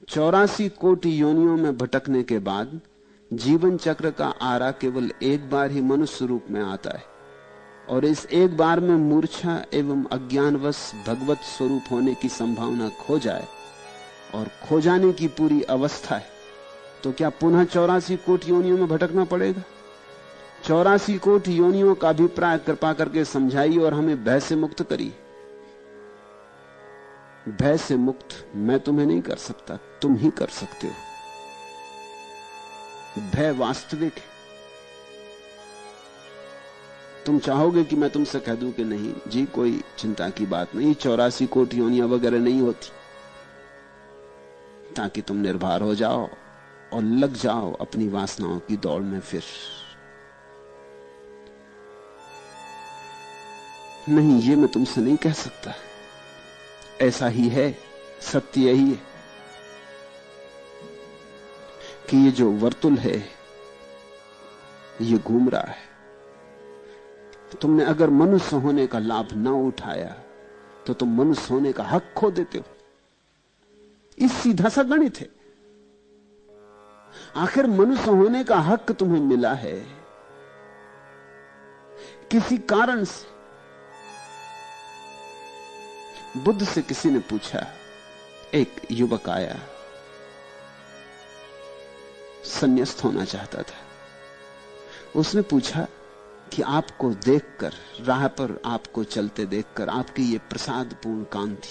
84 कोटि योनियों में भटकने के बाद जीवन चक्र का आरा केवल एक बार ही मनुष्य रूप में आता है, और इस एक बार में मूर्छा एवं अज्ञानवश भगवत स्वरूप होने की संभावना खो जाए और खो जाने की पूरी अवस्था है, तो क्या पुनः 84 कोटि योनियों में भटकना पड़ेगा? 84 कोटि योनियों का अभिप्राय कृपा करके समझाइए और हमें भय से मुक्त करिए। भय से मुक्त मैं तुम्हें नहीं कर सकता, तुम ही कर सकते हो। भय वास्तविक है। तुम चाहोगे कि मैं तुमसे कह दूं कि नहीं जी, कोई चिंता की बात नहीं, 84 कोटि योनियां वगैरह नहीं होती, ताकि तुम निर्भर हो जाओ और लग जाओ अपनी वासनाओं की दौड़ में। फिर नहीं, ये मैं तुमसे नहीं कह सकता। ऐसा ही है, सत्य यही है कि ये जो वर्तुल है ये घूम रहा है। तुमने अगर मनुष्य होने का लाभ ना उठाया तो तुम मनुष्य होने का हक खो देते हो। इस सीधा सा गणित है। आखिर मनुष्य होने का हक तुम्हें मिला है किसी कारण से। बुद्ध से किसी ने पूछा, एक युवक आया, संन्यास्त होना चाहता था। उसने पूछा कि आपको देखकर, राह पर आपको चलते देखकर, आपकी ये प्रसादपूर्ण कांति,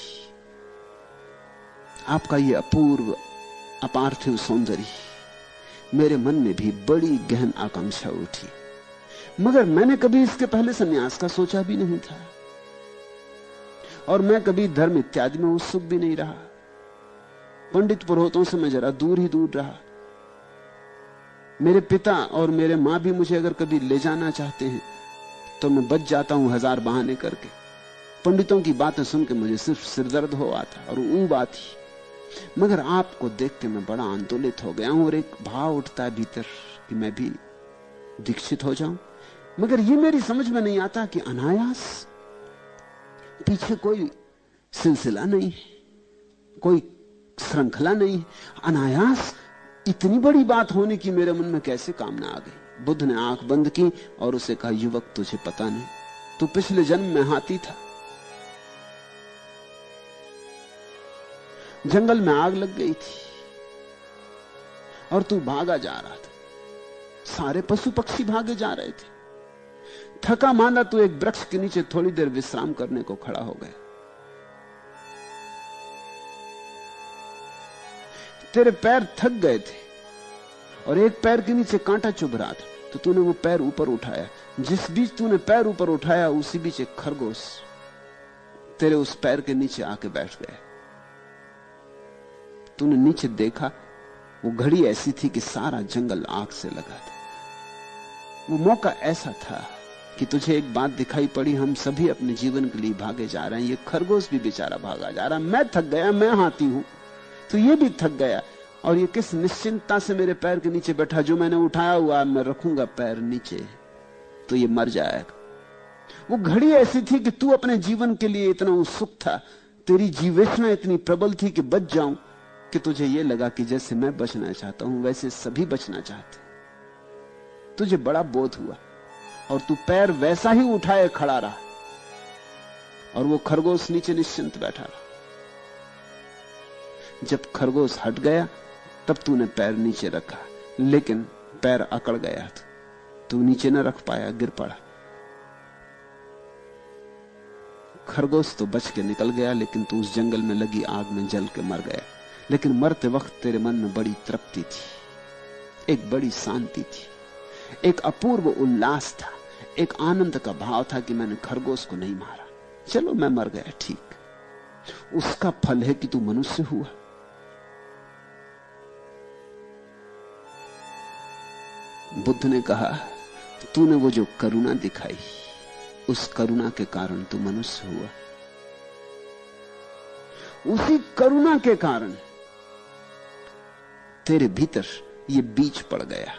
आपका ये अपूर्व अपार्थिव सौंदर्य, मेरे मन में भी बड़ी गहन आकांक्षा उठी, मगर मैंने कभी इसके पहले संन्यास का सोचा भी नहीं था, और मैं कभी धर्म इत्यादि में उत्सुक भी नहीं रहा। पंडित पुरोहितों से मैं जरा दूर ही दूर रहा। मेरे पिता और मेरे मां भी मुझे अगर कभी ले जाना चाहते हैं तो मैं बच जाता हूं हजार बहाने करके। पंडितों की बातें सुन के मुझे सिर्फ सिरदर्द हो आता और ऊब आती। मगर आपको देख के मैं बड़ा आंदोलित हो गया हूं और एक भाव उठता है भीतर कि मैं भी दीक्षित हो जाऊं। मगर ये मेरी समझ में नहीं आता कि अनायास, पीछे कोई सिलसिला नहीं है, कोई श्रृंखला नहीं है, अनायास इतनी बड़ी बात होने की मेरे मन में कैसे कामना आ गई। बुद्ध ने आंख बंद की और उसे कहा, युवक तुझे पता नहीं, तू पिछले जन्म में हाथी था, जंगल में आग लग गई थी और तू भागा जा रहा था, सारे पशु पक्षी भागे जा रहे थे। थका मांदा तू एक वृक्ष के नीचे थोड़ी देर विश्राम करने को खड़ा हो गया। तेरे पैर थक गए थे और एक पैर के नीचे कांटा चुभ रहा था, तो तूने वो पैर ऊपर उठाया। जिस बीच तूने पैर ऊपर उठाया उसी बीच एक खरगोश तेरे उस पैर के नीचे आके बैठ गया। तूने नीचे देखा, वो घड़ी ऐसी थी कि सारा जंगल आग से लगा था। वो मौका ऐसा था कि तुझे एक बात दिखाई पड़ी, हम सभी अपने जीवन के लिए भागे जा रहे हैं, ये खरगोश भी बेचारा भागा जा रहा है। मैं थक गया, मैं हाथी हूं, तो ये भी थक गया, और ये किस निश्चिंतता से मेरे पैर के नीचे बैठा, जो मैंने उठाया हुआ मैं रखूंगा पैर नीचे तो ये मर जाएगा। वो घड़ी ऐसी थी कि तू अपने जीवन के लिए इतना उत्सुक था, तेरी जीवेष्णा इतनी प्रबल थी कि बच जाऊं, कि तुझे ये लगा कि जैसे मैं बचना चाहता हूं वैसे सभी बचना चाहते। तुझे बड़ा बोध हुआ और तू पैर वैसा ही उठाए खड़ा रहा, और वो खरगोश नीचे निश्चिंत बैठा रहा। जब खरगोश हट गया तब तूने पैर नीचे रखा, लेकिन पैर अकड़ गया था, तू नीचे न रख पाया, गिर पड़ा। खरगोश तो बच के निकल गया, लेकिन तू उस जंगल में लगी आग में जल के मर गया। लेकिन मरते वक्त तेरे मन में बड़ी तृप्ति थी, एक बड़ी शांति थी, एक अपूर्व उल्लास था, एक आनंद का भाव था कि मैंने खरगोश को नहीं मारा, चलो मैं मर गया, ठीक। उसका फल है कि तू मनुष्य हुआ। बुद्ध ने कहा, तूने वो जो करुणा दिखाई, उस करुणा के कारण तू मनुष्य हुआ। उसी करुणा के कारण तेरे भीतर ये बीज पड़ गया।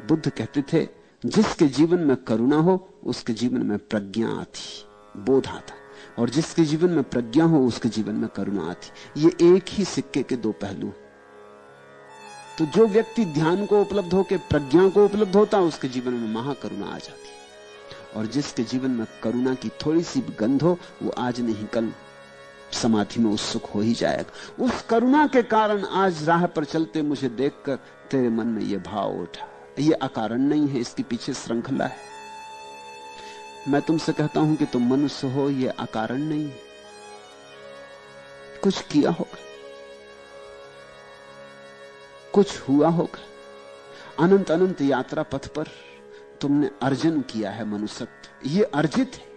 बुद्ध कहते थे, जिसके जीवन में करुणा हो उसके जीवन में प्रज्ञा आती, बोध आता। और जिसके जीवन में प्रज्ञा हो उसके जीवन में करुणा आती। ये एक ही सिक्के के दो पहलू। तो जो व्यक्ति ध्यान को उपलब्ध होकर प्रज्ञा को उपलब्ध होता है उसके जीवन में महाकरुणा आ जाती, और जिसके जीवन में करुणा की थोड़ी सी भी गंध हो वो आज नहीं कल समाधि में उत्सुक हो ही जाएगा। उस करुणा के कारण आज राह पर चलते मुझे देखकर तेरे मन में यह भाव उठा। ये अकारण नहीं है, इसके पीछे श्रृंखला है। मैं तुमसे कहता हूं कि तुम मनुष्य हो, यह अकारण नहीं है। कुछ किया होगा, कुछ हुआ होगा। अनंत अनंत यात्रा पथ पर तुमने अर्जन किया है मनुष्यत्व, यह अर्जित है।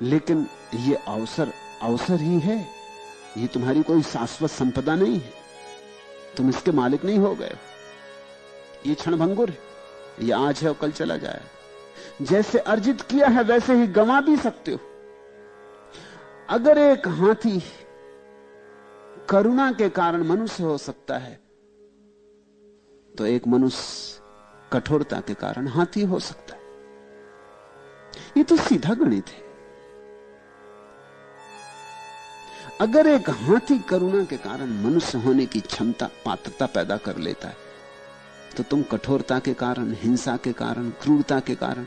लेकिन ये अवसर ही है, ये तुम्हारी कोई शाश्वत संपदा नहीं है। तुम इसके मालिक नहीं हो गए। ये क्षणभंगुर है, ये आज है और कल चला जाएगा। जैसे अर्जित किया है वैसे ही गंवा भी सकते हो। अगर एक हाथी करुणा के कारण मनुष्य हो सकता है तो एक मनुष्य कठोरता के कारण हाथी हो सकता है। ये तो सीधा गणित है। अगर एक हाथी करुणा के कारण मनुष्य होने की क्षमता पात्रता पैदा कर लेता है तो तुम कठोरता के कारण, हिंसा के कारण, क्रूरता के कारण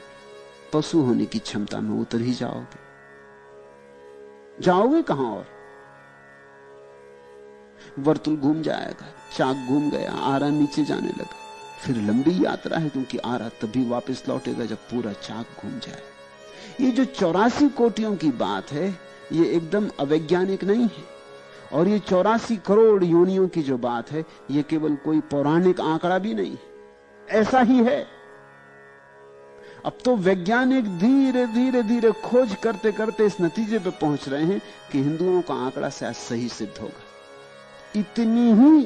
पशु होने की क्षमता में उतर ही जाओगे। जाओगे कहां? और वर्तुल घूम जाएगा, चाक घूम गया, आरा नीचे जाने लगा। फिर लंबी यात्रा है, क्योंकि आरा तभी वापस लौटेगा जब पूरा चाक घूम जाए। ये जो 84 कोटियों की बात है ये एकदम अवैज्ञानिक नहीं है। और ये 84 करोड़ योनियों की जो बात है ये केवल कोई पौराणिक आंकड़ा भी नहीं है, ऐसा ही है। अब तो वैज्ञानिक धीरे धीरे धीरे खोज करते करते इस नतीजे पे पहुंच रहे हैं कि हिंदुओं का आंकड़ा शायद सही सिद्ध होगा। इतनी ही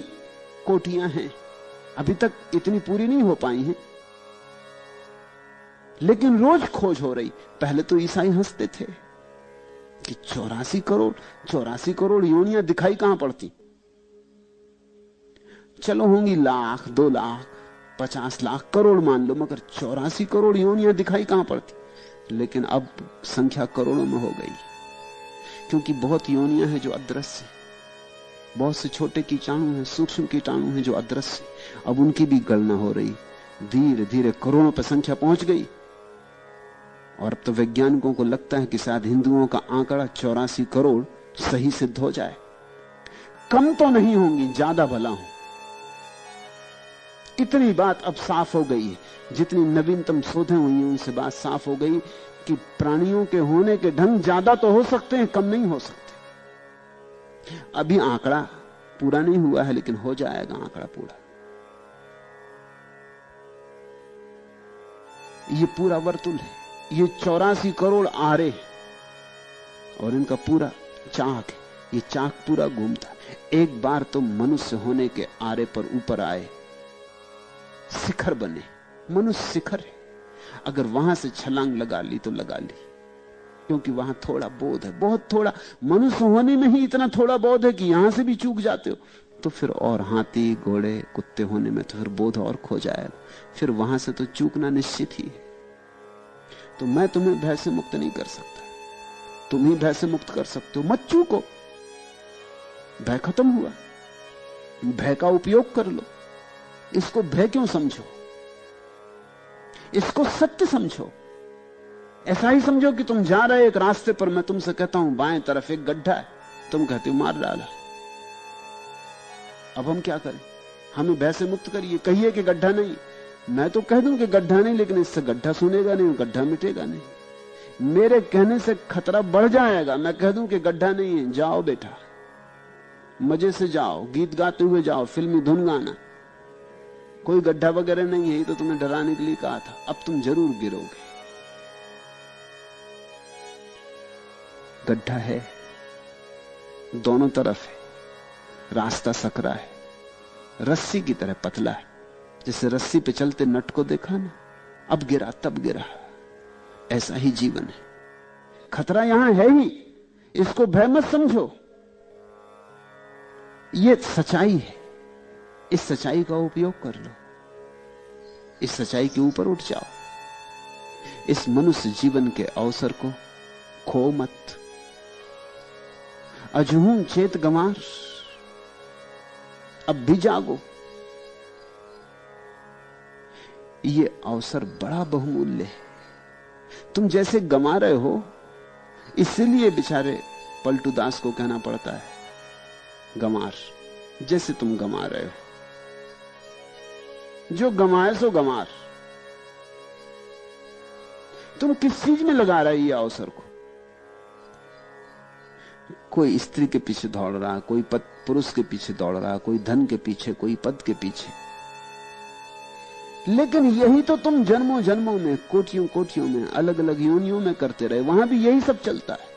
कोटियां हैं, अभी तक इतनी पूरी नहीं हो पाई हैं, लेकिन रोज खोज हो रही। पहले तो ईसाई हंसते थे कि 84 करोड़ योनियां दिखाई कहां पड़ती। चलो होंगी लाख, 2 लाख, 50 लाख, करोड़ मान लो, मगर 84 करोड़ योनियां दिखाई कहां पड़ती। लेकिन अब संख्या करोड़ों में हो गई, क्योंकि बहुत योनियां हैं जो अदृश्य, बहुत से छोटे कीटाणु हैं, सूक्ष्म कीटाणु हैं जो अदृश्य, अब उनकी भी गणना हो रही। धीरे धीरे करोड़ों पर संख्या पहुंच गई। और अब तो वैज्ञानिकों को लगता है कि शायद हिंदुओं का आंकड़ा 84 करोड़ सही सिद्ध हो जाए। कम तो नहीं होंगी, ज्यादा भला हो। इतनी बात अब साफ हो गई है, जितनी नवीनतम शोधें हुई हैं उनसे बात साफ हो गई कि प्राणियों के होने के ढंग ज्यादा तो हो सकते हैं, कम नहीं हो सकते। अभी आंकड़ा पूरा नहीं हुआ है, लेकिन हो जाएगा आंकड़ा पूरा। ये पूरा वर्तुल है, ये 84 करोड़ आरे और इनका पूरा चाक है। ये चाक पूरा घूमता। एक बार तो मनुष्य होने के आरे पर ऊपर आए, शिखर बने। मनुष्य शिखर है। अगर वहां से छलांग लगा ली तो लगा ली, क्योंकि वहां थोड़ा बोध है, बहुत थोड़ा। मनुष्य होने में ही इतना थोड़ा बोध है कि यहां से भी चूक जाते हो तो फिर और हाथी, घोड़े, कुत्ते होने में तो फिर बोध और खो जाएगा। फिर वहां से तो चूकना निश्चित ही है। तो मैं तुम्हें भय से मुक्त नहीं कर सकता, तुम ही भय से मुक्त कर सकते हो। मत चूको, भय खत्म हुआ। भय का उपयोग कर लो। इसको भय क्यों समझो, इसको सत्य समझो। ऐसा ही समझो कि तुम जा रहे एक रास्ते पर, मैं तुमसे कहता हूं बाएं तरफ एक गड्ढा है, तुम कहते हो मार डाला। अब हम क्या करें? हमें भय से मुक्त करिए, कहिए कि गड्ढा नहीं। मैं तो कह दूं कि गड्ढा नहीं, लेकिन इससे गड्ढा सुनेगा नहीं, गड्ढा मिटेगा नहीं। मेरे कहने से खतरा बढ़ जाएगा। मैं कह दूं कि गड्ढा नहीं है, जाओ बेटा, मजे से जाओ, गीत गाते हुए जाओ, फिल्मी धुन गाना, कोई गड्ढा वगैरह नहीं है, तो तुम्हें डराने के लिए कहा था। अब तुम जरूर गिरोगे। गड्ढा है, दोनों तरफ है, रास्ता सकरा है, रस्सी की तरह पतला है। जैसे रस्सी पे चलते नट को देखा ना, अब गिरा तब गिरा, ऐसा ही जीवन है। खतरा यहां है ही, इसको भय मत समझो। ये सच्चाई है, इस सच्चाई का उपयोग कर लो, इस सच्चाई के ऊपर उठ जाओ। इस मनुष्य जीवन के अवसर को खो मत। अजहूं चेत गंवार, अब भी जागो। ये अवसर बड़ा बहुमूल्य है। तुम जैसे गंवा रहे हो, इसलिए बेचारे पलटू दास को कहना पड़ता है गंवार, जैसे तुम गंवा रहे हो। जो गंवाए सो गंवार। तुम किस चीज में लगा रहे ये अवसर को? कोई स्त्री के पीछे दौड़ रहा, कोई पुरुष के पीछे दौड़ रहा, कोई धन के पीछे, कोई पद के पीछे। लेकिन यही तो तुम जन्मों जन्मों में, कोटियों कोटियों में, अलग अलग योनियों में करते रहे। वहां भी यही सब चलता है।